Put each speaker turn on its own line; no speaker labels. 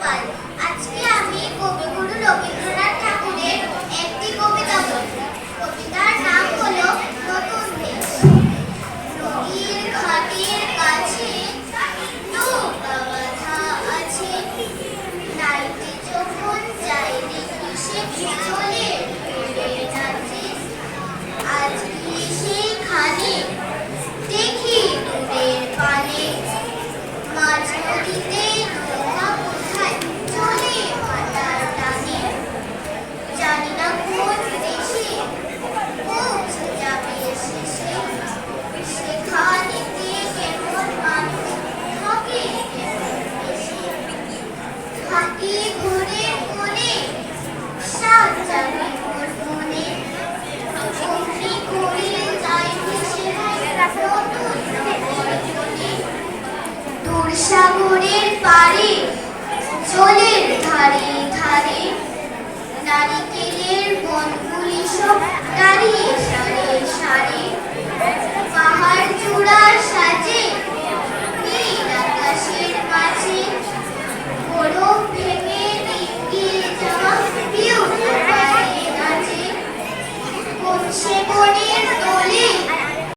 গোপাল। আজকে আমি কবিগুরু রবীন্দ্রনাথ ঠাকুরের একটি কবিতা বলব। কবিতার নাম হলো নতুন দেশ। নদীর ঘাটের কাছে নৌকা বাঁধা আছে, নাইতে যখন যাই দেখি সে চলে উড়ে যাচ্ছে। আজ গিয়ে সেইখানে দেখি দূরের পানে মাঝ নদীতে নৌকা কোথায় চলে ভাটার টানে। জানি না কোন দেশে পৌঁছে যাবে শেষে, সেখানেতে কেমন মানুষ থাকে কেমন বেশি। হাতি ঘোড়ের কোণে সাত যাবে মোর মনে, অগ্নি করে যায় ভেসে নতুন নগর বনে। দূর সাগরের পাড়ে